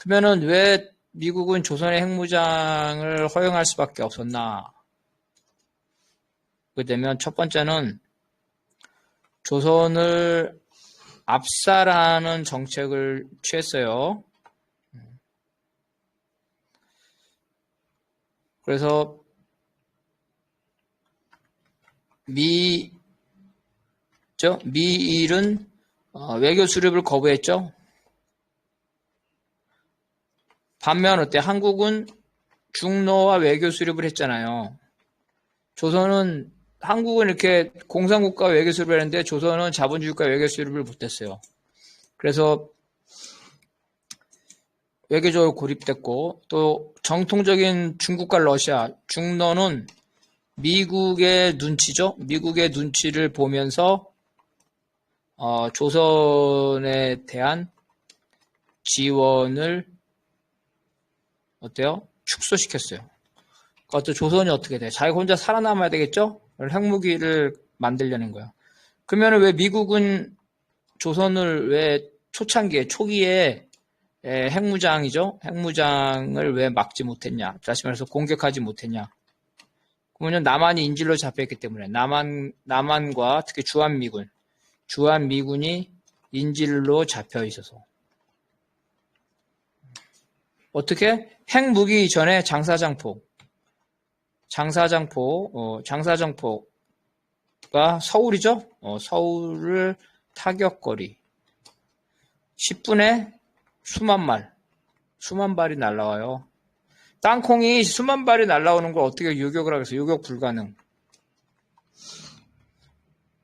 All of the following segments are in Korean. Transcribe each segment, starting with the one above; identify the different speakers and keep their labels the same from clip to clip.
Speaker 1: 그러면은 왜 미국은 조선의 핵무장을 허용할 수밖에 없었나? 그렇게 되면 첫 번째는 조선을 압살하는 정책을 취했어요. 그래서 미일은 외교 수립을 거부했죠. 반면 어때? 한국은 중러와 외교 수립을 했잖아요. 한국은 이렇게 공산국가 외교 수립을 했는데 조선은 자본주의국가 외교 수립을 못했어요. 그래서 외교적으로 고립됐고, 또 정통적인 중국과 러시아, 중러는 미국의 눈치죠. 미국의 눈치를 보면서 조선에 대한 지원을 어때요? 축소시켰어요. 그것도 조선이 어떻게 돼? 자기 혼자 살아남아야 되겠죠? 핵무기를 만들려는 거야. 그러면 왜 미국은 조선을 왜 초기에 핵무장이죠? 핵무장을 왜 막지 못했냐? 다시 말해서 공격하지 못했냐? 그러면 남한이 인질로 잡혀있기 때문에 남한과 특히 주한미군이 인질로 잡혀 있어서 어떻게? 핵무기 이전에 장사정포가 서울이죠? 서울을 타격거리 10분에 수만 발이 날라와요. 땅콩이 수만 발이 날라오는 걸 어떻게 요격을 하겠어요? 요격 불가능.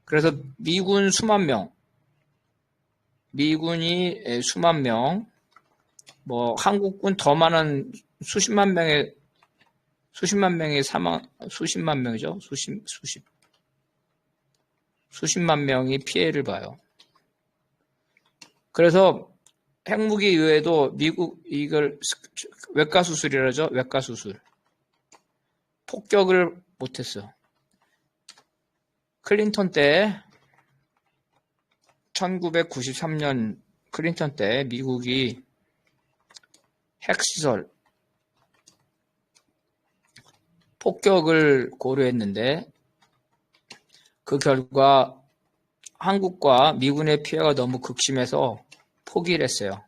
Speaker 1: 그래서 미군 수만 명, 미군이 수만 명, 한국군 더 많은 수십만 명의 수십만 명이죠. 수십만 명이 피해를 봐요. 그래서 핵무기 이외에도 미국 이걸 외과수술이라죠. 외과수술. 폭격을 못했어. 클린턴 때 1993년 클린턴 때 미국이 핵시설 폭격을 고려했는데 그 결과 한국과 미군의 피해가 너무 극심해서 포기를 했어요.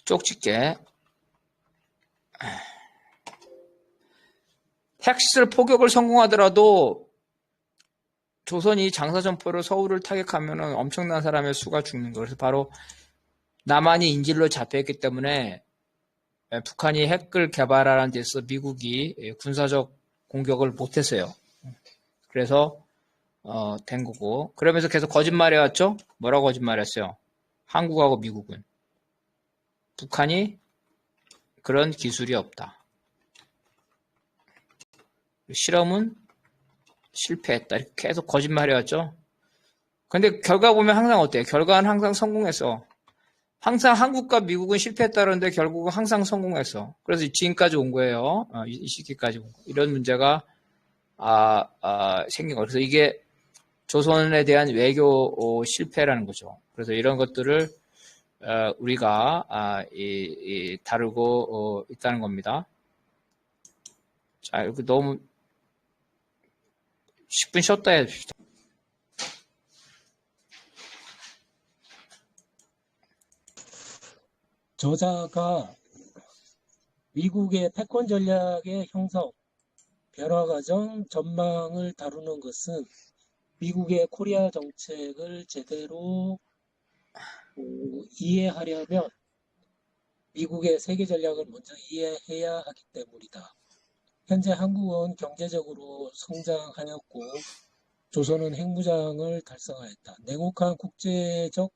Speaker 1: 쪽집게 핵시설 포격을 성공하더라도 조선이 장사정포로 서울을 타격하면 엄청난 사람의 수가 죽는 거예요. 그래서 바로 남한이 인질로 잡혀있기 때문에 북한이 핵을 개발하는 데서 미국이 군사적 공격을 못했어요. 그래서 된 거고. 그러면서 계속 거짓말해왔죠? 뭐라고 거짓말했어요? 한국하고 미국은 북한이 그런 기술이 없다. 실험은 실패했다. 이렇게 계속 거짓말해왔죠? 근데 결과 보면 항상 어때요? 결과는 항상 성공했어. 항상 한국과 미국은 실패했다는데 결국은 항상 성공했어. 그래서 지금까지 온 거예요. 이 시기까지 온 거. 이런 문제가 생긴 거예요. 그래서 이게 조선에 대한 외교 실패라는 거죠. 그래서 이런 것들을 우리가 다루고 있다는 겁니다. 자, 이렇게 너무 10분 쉬었다 해줍시다.
Speaker 2: 저자가 미국의 패권 전략의 형성, 변화 과정, 전망을 다루는 것은 미국의 코리아 정책을 제대로 이해하려면 미국의 세계 전략을 먼저 이해해야 하기 때문이다. 현재 한국은 경제적으로 성장하였고 조선은 핵무장을 달성하였다. 냉혹한 국제적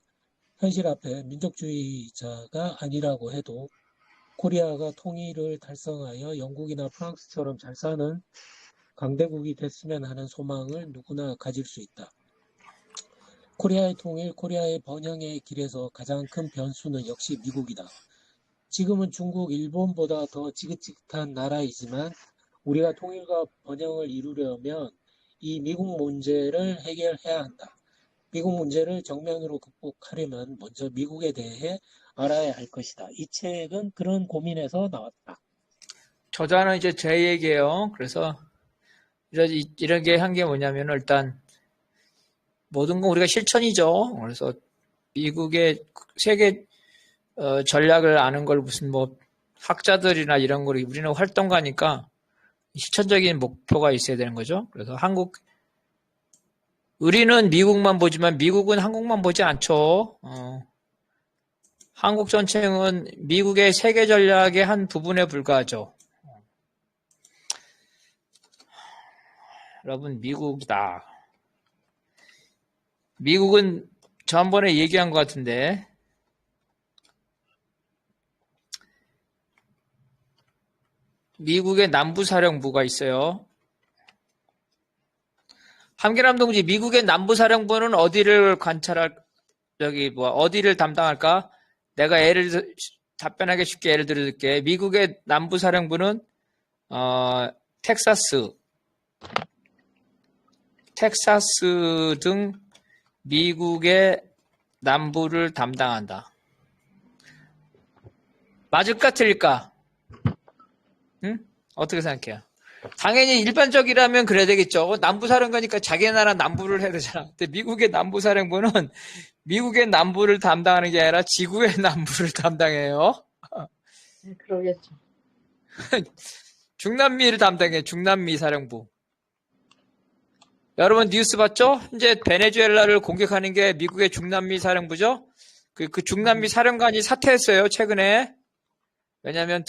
Speaker 2: 현실 앞에 민족주의자가 아니라고 해도 코리아가 통일을 달성하여 영국이나 프랑스처럼 잘 사는 강대국이 됐으면 하는 소망을 누구나 가질 수 있다. 코리아의 통일, 코리아의 번영의 길에서 가장 큰 변수는 역시 미국이다. 지금은 중국, 일본보다 더 지긋지긋한 나라이지만 우리가 통일과 번영을 이루려면 이 미국 문제를 해결해야 한다. 미국 문제를 정면으로 극복하려면 먼저 미국에 대해 알아야 할 것이다. 이 책은 그런 고민에서 나왔다.
Speaker 1: 저자는 이제 제 얘기예요. 그래서 이런 게 한 게 뭐냐면 일단 모든 건 우리가 실천이죠. 그래서 미국의 세계 전략을 아는 걸 무슨 뭐 학자들이나 이런 걸 우리는 활동가니까 실천적인 목표가 있어야 되는 거죠. 그래서 우리는 미국만 보지만 미국은 한국만 보지 않죠. 한국 정책은 미국의 세계 전략의 한 부분에 불과하죠. 여러분, 미국이다. 미국은 지난번에 얘기한 것 같은데 미국의 남부사령부가 있어요. 함기남 동지, 미국의 남부사령부는 어디를 어디를 담당할까? 내가 답변하기 쉽게 예를 들어줄게. 미국의 남부사령부는, 텍사스 등 미국의 남부를 담당한다. 맞을까, 틀릴까? 응? 어떻게 생각해요? 당연히 일반적이라면 그래야 되겠죠. 남부사령부니까 자기 나라 남부를 해야 되잖아. 근데 미국의 남부사령부는 미국의 남부를 담당하는 게 아니라 지구의 남부를 담당해요.
Speaker 3: 그러겠죠.
Speaker 1: 중남미를 담당해. 중남미 사령부. 여러분 뉴스 봤죠? 현재 베네수엘라를 공격하는 게 미국의 중남미 사령부죠? 그 중남미 사령관이 사퇴했어요, 최근에. 왜냐하면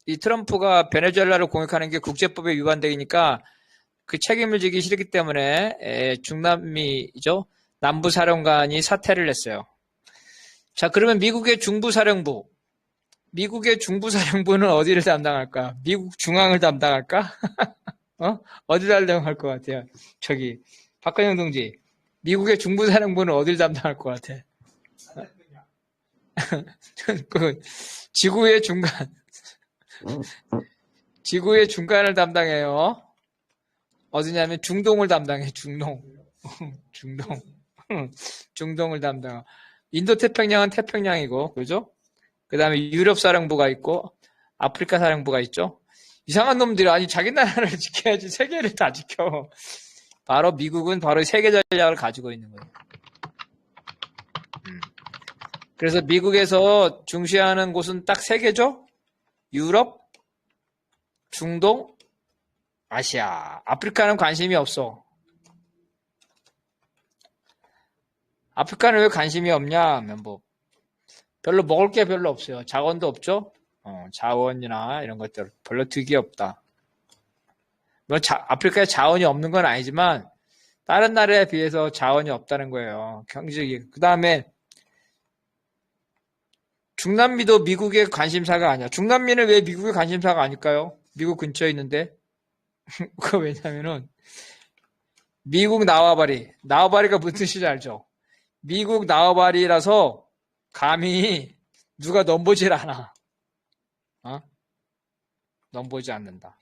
Speaker 1: 이 트럼프가 베네수엘라를 공격하는 게 국제법에 위반되니까 그 책임을 지기 싫기 때문에 중남미죠. 남부사령관이 사퇴를 했어요. 자, 그러면 미국의 중부사령부. 미국의 중부사령부는 어디를 담당할까? 미국 중앙을 담당할까? 어디 담당할 것 같아요? 저기, 박근영 동지. 미국의 중부사령부는 어디를 담당할 것 같아? 그 지구의 중간. 지구의 중간을 담당해요. 어디냐면 중동을 담당해. 중동. 중동을 담당. 인도태평양은 태평양이고, 그죠? 그 다음에 유럽 사령부가 있고, 아프리카 사령부가 있죠. 이상한 놈들이, 아니, 자기 나라를 지켜야지 세계를 다 지켜. 바로 미국은 바로 세계 전략을 가지고 있는 거예요. 그래서 미국에서 중시하는 곳은 딱 세 개죠? 유럽, 중동, 아시아. 아프리카는 관심이 없어. 아프리카는 왜 관심이 없냐 하면 별로 먹을 게 별로 없어요. 자원도 없죠? 자원이나 이런 것들 별로 득이 없다. 아프리카에 자원이 없는 건 아니지만 다른 나라에 비해서 자원이 없다는 거예요. 경제적인. 그 다음에 중남미도 미국의 관심사가 아니야. 중남미는 왜 미국의 관심사가 아닐까요? 미국 근처에 있는데. 그거 왜냐면은 미국 나와바리가 무슨 뜻인지 알죠? 미국 나와바리라서 감히 누가 넘보질 않아. 넘보지 않는다.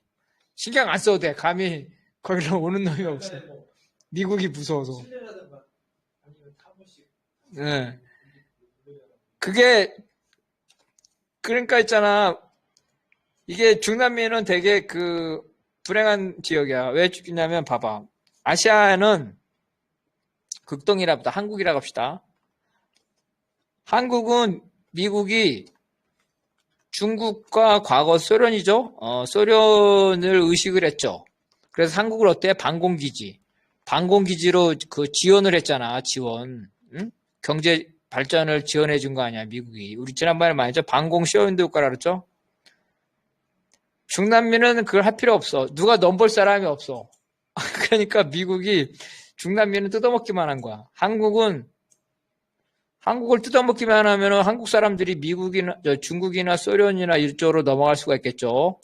Speaker 1: 신경 안 써도 돼. 감히 거기로 오는 놈이 없어. 미국이 무서워서. 네. 그게 그러니까 있잖아. 이게 중남미는 되게 불행한 지역이야. 왜 죽이냐면 봐봐. 아시아는 극동이라 보다 한국이라고 합시다. 한국은 미국이 중국과 과거 소련이죠. 소련을 의식을 했죠. 그래서 한국을 어때? 방공기지로 지원을 했잖아. 지원. 응? 경제 발전을 지원해 준 거 아니야, 미국이. 우리 지난번에 말했죠. 방공 쇼윈도 효과라 그랬죠. 중남미는 그걸 할 필요 없어. 누가 넘볼 사람이 없어. 그러니까 미국이 중남미는 뜯어먹기만 한 거야. 한국을 뜯어먹기만 하면은 한국 사람들이 중국이나 소련이나 이쪽으로 넘어갈 수가 있겠죠.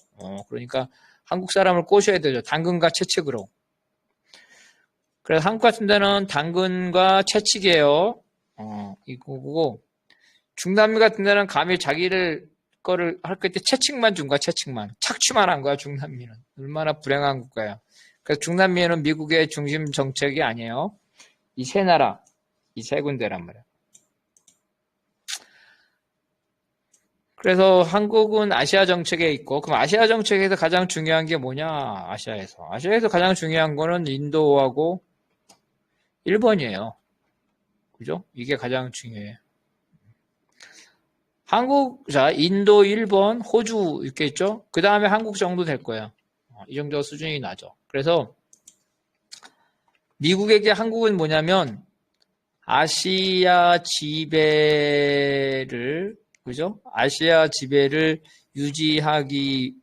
Speaker 1: 그러니까 한국 사람을 꼬셔야 되죠. 당근과 채찍으로. 그래서 한국 같은 데는 당근과 채찍이에요. 이거고. 중남미 같은 데는 감히 거를 할 때 채찍만 준 거야, 채찍만. 착취만 한 거야, 중남미는. 얼마나 불행한 국가야. 그래서 중남미는 미국의 중심 정책이 아니에요. 이 세 나라. 이 세 군데란 말이야. 그래서 한국은 아시아 정책에 있고, 그럼 아시아 정책에서 가장 중요한 게 뭐냐? 아시아에서 가장 중요한 거는 인도하고 일본이에요. 그죠? 이게 가장 중요해요. 자, 인도, 일본, 호주 이렇게 있죠? 그 다음에 한국 정도 될 거예요. 이 정도 수준이 나죠. 그래서 미국에게 한국은 뭐냐면 아시아 지배를, 그죠? 아시아 지배를 유지하기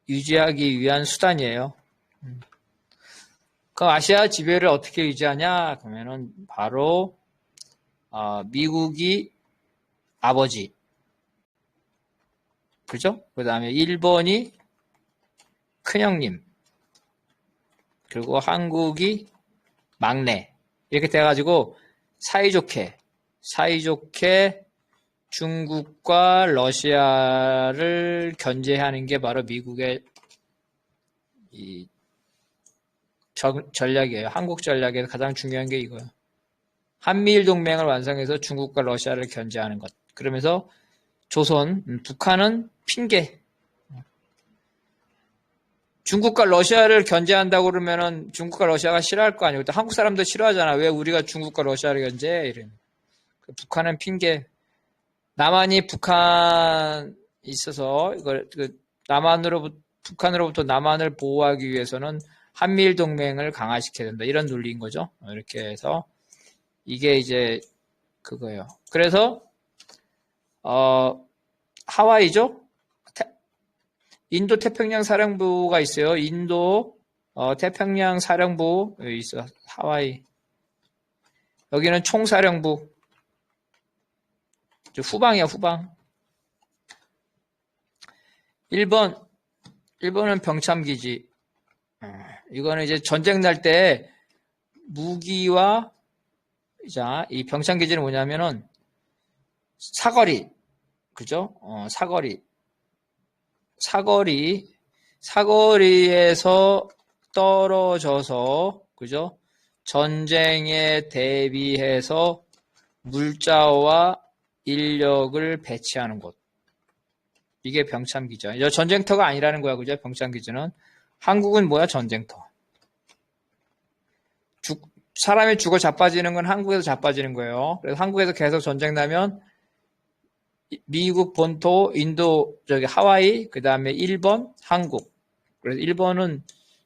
Speaker 1: 위한 수단이에요. 그 아시아 지배를 어떻게 유지하냐? 그러면은 바로 미국이 아버지, 그죠? 그 다음에 일본이 큰형님, 그리고 한국이 막내, 이렇게 돼가지고 사이좋게 중국과 러시아를 견제하는 게 바로 미국의 이 전략이에요. 한국 전략에서 가장 중요한 게 이거예요. 한미일 동맹을 완성해서 중국과 러시아를 견제하는 것. 그러면서 북한은 핑계. 중국과 러시아를 견제한다고 그러면은 중국과 러시아가 싫어할 거 아니에요. 또 한국 사람도 싫어하잖아. 왜 우리가 중국과 러시아를 견제해? 이런. 북한은 핑계. 남한이 북한 있어서 북한으로부터 남한을 보호하기 위해서는 한미일 동맹을 강화시켜야 된다. 이런 논리인 거죠. 이렇게 해서 이게 이제 그거예요. 그래서 하와이죠. 인도 태평양 사령부가 있어요. 인도 태평양 사령부 여기 있어. 하와이. 여기는 총사령부. 후방이야, 후방. 일본은 병참기지. 이거는 이제 전쟁 날 때 무기와 자, 이 병참기지는 뭐냐면은 사거리. 그죠? 사거리에서 떨어져서, 그죠? 전쟁에 대비해서 물자와 인력을 배치하는 곳. 이게 병참기지야. 전쟁터가 아니라는 거야, 그죠? 병참기지는. 한국은 뭐야? 전쟁터. 사람이 죽어 자빠지는 건 한국에서 자빠지는 거예요. 그래서 한국에서 계속 전쟁 나면 미국 본토, 인도, 하와이, 그 다음에 일본, 한국. 그래서 일본은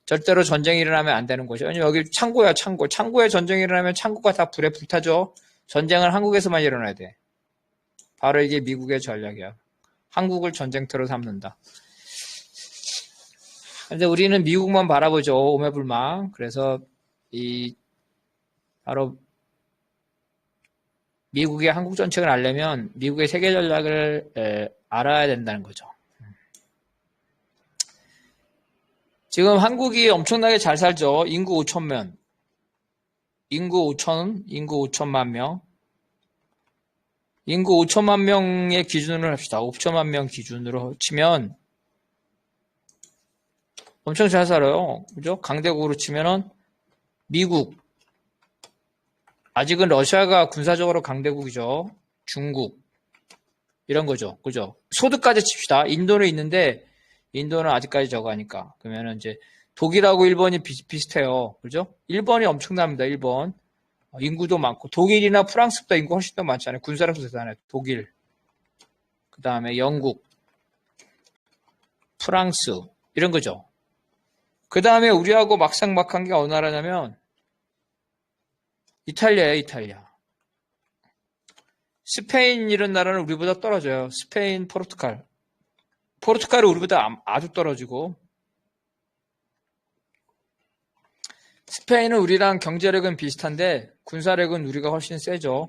Speaker 1: 절대로 전쟁이 일어나면 안 되는 곳이에요. 왜냐면 여기 창고야, 창고. 창고에 전쟁이 일어나면 창고가 다 불에 불타죠. 전쟁은 한국에서만 일어나야 돼. 바로 이게 미국의 전략이야. 한국을 전쟁터로 삼는다. 근데 우리는 미국만 바라보죠. 오매불망. 그래서 바로 미국의 한국 정책을 알려면 미국의 세계 전략을 알아야 된다는 거죠. 지금 한국이 엄청나게 잘 살죠. 인구 5천만 명. 인구 5천만 명의 기준으로 합시다. 5천만 명 기준으로 치면 엄청 잘 살아요. 그죠? 강대국으로 치면은 미국, 아직은 러시아가 군사적으로 강대국이죠. 중국, 이런 거죠. 그죠? 소득까지 칩시다. 인도는 있는데, 인도는 아직까지 저거 하니까. 그러면은 이제 독일하고 일본이 비슷해요. 그죠? 일본이 엄청납니다. 일본. 인구도 많고. 독일이나 프랑스보다 인구 훨씬 더 많잖아요. 군사력도 대단해요. 독일. 그 다음에 영국, 프랑스, 이런 거죠. 그 다음에 우리하고 막상막한 게 어느 나라냐면, 이탈리아예요, 이탈리아. 스페인 이런 나라는 우리보다 떨어져요. 스페인, 포르투갈. 포르투갈은 우리보다 아주 떨어지고, 스페인은 우리랑 경제력은 비슷한데 군사력은 우리가 훨씬 세죠.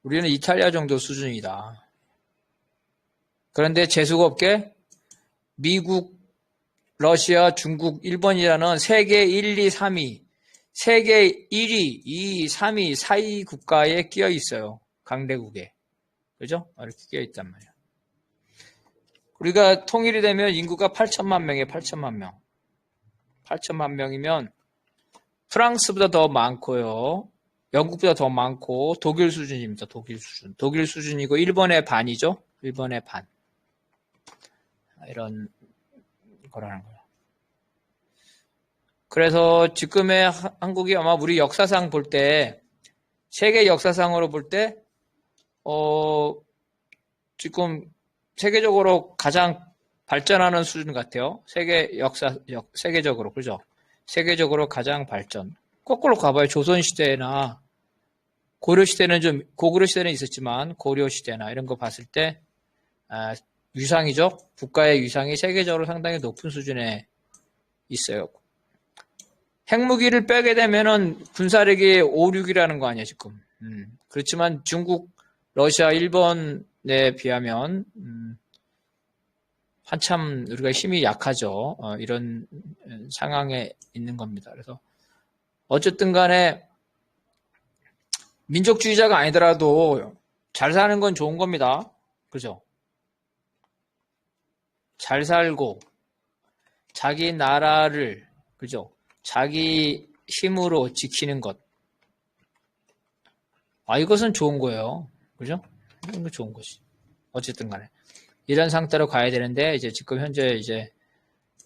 Speaker 1: 우리는 이탈리아 정도 수준이다. 그런데 재수가 없게 미국, 러시아, 중국, 일본이라는 세계 1, 2, 3위, 세계 1위, 2위, 3위, 4위 국가에 끼어 있어요. 강대국에. 그죠? 이렇게 끼어 있단 말이야. 우리가 통일이 되면 인구가 8천만 명이에요. 8천만 명. 8천만 명이면 프랑스보다 더 많고요. 영국보다 더 많고 독일 수준입니다. 독일 수준. 독일 수준이고 일본의 반이죠. 일본의 반. 이런 거라는 거예요. 그래서 지금의 한국이 아마 우리 역사상 볼 때, 세계 역사상으로 볼 때, 지금 세계적으로 가장 발전하는 수준 같아요. 세계적으로, 그죠? 세계적으로 가장 발전. 거꾸로 가봐요. 조선시대나, 고려시대는 고구려시대는 있었지만, 고려시대나 이런 거 봤을 때, 위상이죠? 국가의 위상이 세계적으로 상당히 높은 수준에 있어요. 핵무기를 빼게 되면은 군사력이 5, 6이라는 거 아니야, 지금. 그렇지만 중국, 러시아, 일본에 비하면, 한참 우리가 힘이 약하죠. 이런 상황에 있는 겁니다. 그래서 어쨌든 간에 민족주의자가 아니더라도 잘 사는 건 좋은 겁니다. 그죠? 잘 살고 자기 나라를, 그죠? 자기 힘으로 지키는 것. 이것은 좋은 거예요. 그죠? 이건 좋은 거지. 어쨌든 간에. 이런 상태로 가야 되는데, 이제 지금 현재 이제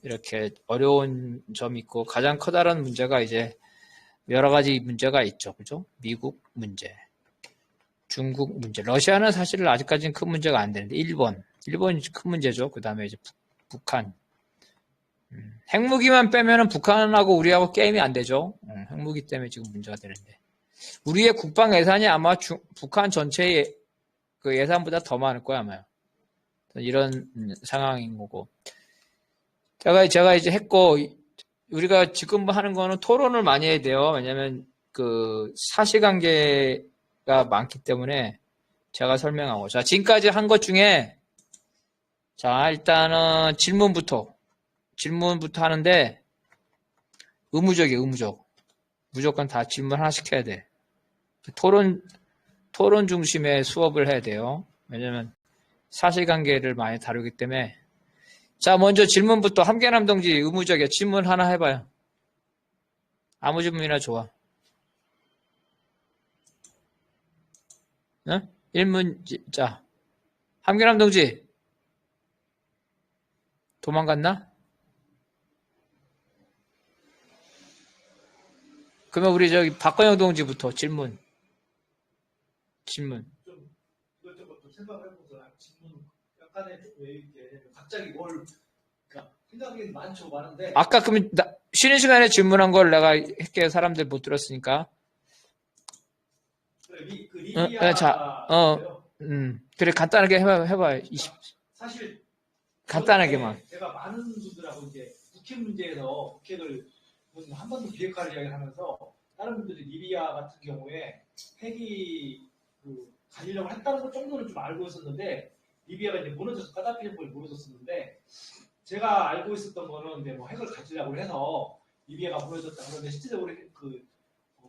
Speaker 1: 이렇게 어려운 점이 있고, 가장 커다란 문제가 이제 여러 가지 문제가 있죠. 그죠? 미국 문제, 중국 문제. 러시아는 사실 아직까지는 큰 문제가 안 되는데, 일본이 큰 문제죠. 그 다음에 이제 북한. 핵무기만 빼면은 북한하고 우리하고 게임이 안 되죠. 핵무기 때문에 지금 문제가 되는데. 우리의 국방 예산이 아마 북한 전체의 그 예산보다 더 많을 거야, 아마요. 이런 상황인 거고. 제가 이제 했고, 우리가 지금 하는 거는 토론을 많이 해야 돼요. 왜냐면 그 사실관계가 많기 때문에 제가 설명하고. 자, 지금까지 한 것 중에, 자, 일단은 질문부터 하는데, 의무적이에요, 의무적. 무조건 다 질문 하나씩 해야 돼. 토론 중심의 수업을 해야 돼요. 왜냐면 사실관계를 많이 다루기 때문에. 자, 먼저 질문부터. 함께남 동지 의무적이야. 질문 하나 해봐요. 아무 질문이나 좋아. 응? 1문, 자, 함께남 동지 도망갔나? 그러면 우리 저기 박건영 동지부터 질문.
Speaker 4: 좀 이것저것 생각해보자. 질문 약간의 왜 이렇게 갑자기 그러니까 생각이 많은데.
Speaker 1: 아까 그러면 쉬는 시간에 질문한 걸 내가 할게요. 사람들 못 들었으니까.
Speaker 4: 그래, 그 리비아.
Speaker 1: 자, 그래 간단하게 해봐요.
Speaker 4: 사실
Speaker 1: 간단하게만.
Speaker 4: 제가 많은 분들하고 이제 북핵 문제에서 북핵을 한 번도 비핵화를 이야기하면서 다른 분들이 리비아 같은 경우에 핵이 가지려고 했다는 것 정도는 좀 알고 있었는데, 리비아가 이제 무너져서 카다피 정권이 무너졌었는데, 제가 알고 있었던 거는 이제 뭐 핵을 가지려고 해서 리비아가 무너졌다. 그런데 실제적으로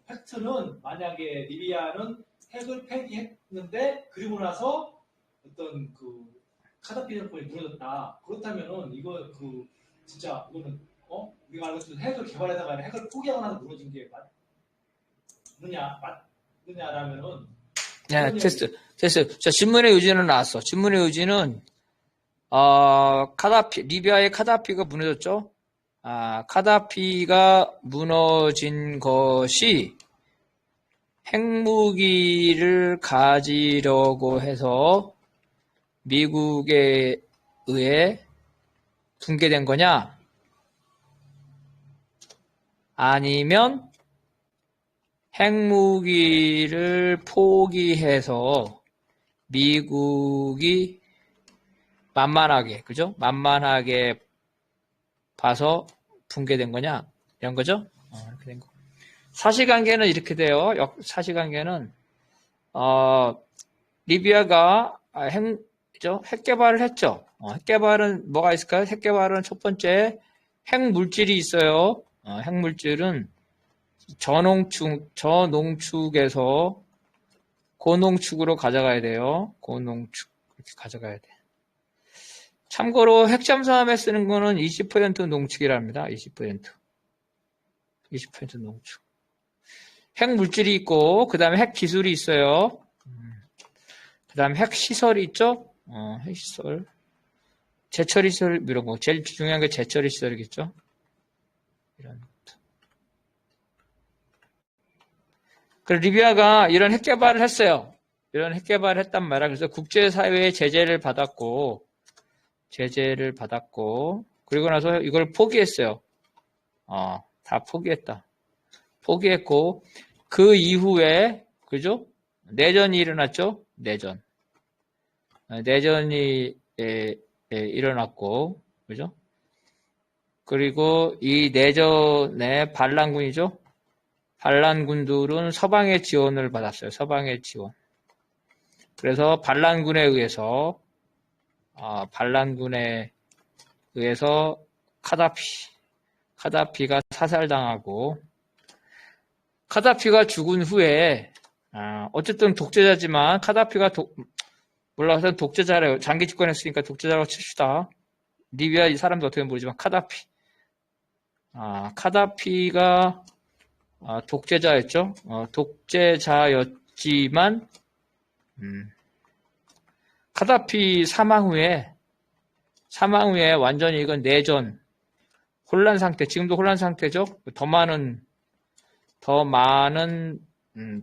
Speaker 4: 팩트는 만약에 리비아는 핵을 폐기했는데 그리고 나서 어떤 카다피 정권이 무너졌다. 그렇다면은 이거 진짜 이거는 우리가 알고 있는 핵을 개발하다가 핵을 포기하고 나서 무너진 게 맞느냐라면은.
Speaker 1: 네, 테스트. 자, 질문의 의지는 나왔어. 질문의 의지는, 리비아의 카다피가 무너졌죠? 카다피가 무너진 것이 핵무기를 가지려고 해서 미국에 의해 붕괴된 거냐? 아니면 핵무기를 포기해서 미국이 만만하게, 그죠? 만만하게 봐서 붕괴된 거냐? 이런 거죠? 이렇게 된 거. 사실관계는 이렇게 돼요. 사실관계는, 리비아가 핵 개발을 했죠. 핵 개발은 뭐가 있을까요? 핵 개발은 첫 번째, 핵 물질이 있어요. 핵 물질은 저농축에서 고농축으로 가져가야 돼요. 고농축. 이렇게 가져가야 돼. 참고로 핵잠수함에 쓰는 거는 20% 농축이랍니다. 20% 농축. 핵 물질이 있고, 그 다음에 핵 기술이 있어요. 그 다음에 핵 시설이 있죠? 핵 시설. 재처리 시설, 이런 거. 제일 중요한 게 재처리 시설이겠죠? 이런 것도. 그래서 리비아가 이런 핵 개발을 했어요. 이런 핵 개발을 했단 말이야. 그래서 국제사회의 제재를 받았고, 그리고 나서 이걸 포기했어요. 다 포기했다. 포기했고, 그 이후에, 그죠? 내전이 일어났죠? 내전이 일어났고, 그죠? 그리고 이 내전의 반란군이죠? 반란군들은 서방의 지원을 받았어요. 서방의 지원. 그래서 반란군에 의해서 카다피가 사살당하고, 카다피가 죽은 후에, 어쨌든 독재자지만, 물론 독재자래요. 장기 집권했으니까 독재자라고 칩시다. 리비아 이 사람도 어떻게 모르지만, 카다피가, 독재자였죠. 독재자였지만, 카다피 사망 후에 완전히 이건 내전, 혼란 상태, 지금도 혼란 상태죠. 더 많은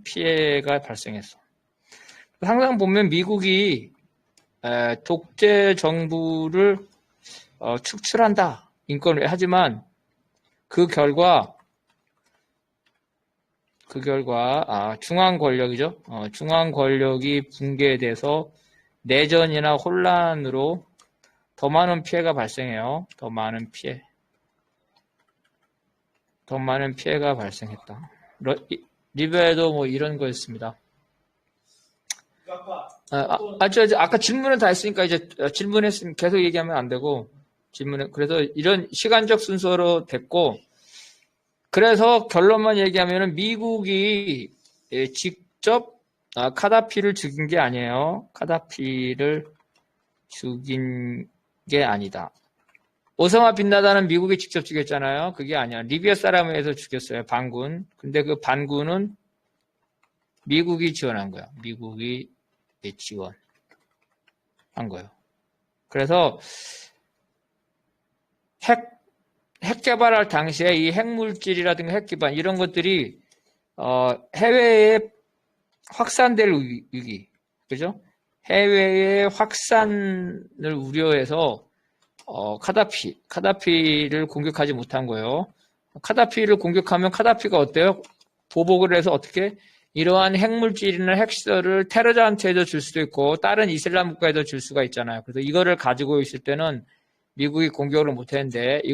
Speaker 1: 피해가 발생했어. 항상 보면 미국이 독재 정부를 축출한다, 인권을. 하지만 그 결과 중앙 권력이죠. 중앙 권력이 붕괴돼서 내전이나 혼란으로 더 많은 피해가 발생해요. 더 많은 피해가 발생했다. 리비아에도 뭐 이런 거였습니다. 아까 질문은 다 했으니까 이제 질문했으면 계속 얘기하면 안 되고, 그래서 이런 시간적 순서로 됐고, 그래서 결론만 얘기하면은 미국이 직접 카다피를 죽인 게 아니에요. 카다피를 죽인 게 아니다. 오사마 빈라덴은 미국이 직접 죽였잖아요. 그게 아니야. 리비아 사람에 의해서 죽였어요. 반군. 근데 그 반군은 미국이 지원한 거야. 미국이 지원한 거예요. 그래서 핵 개발할 당시에 이 핵물질이라든가 핵 기반 이런 것들이 해외에 확산될 위기, 그죠? 해외에 확산을 우려해서 카다피를 공격하지 못한 거예요. 카다피를 공격하면 카다피가 어때요? 보복을 해서 어떻게 이러한 핵물질이나 핵시설을 테러자한테도 줄 수도 있고 다른 이슬람 국가에도 줄 수가 있잖아요. 그래서 이거를 가지고 있을 때는 미국이 공격을 못했는데 이거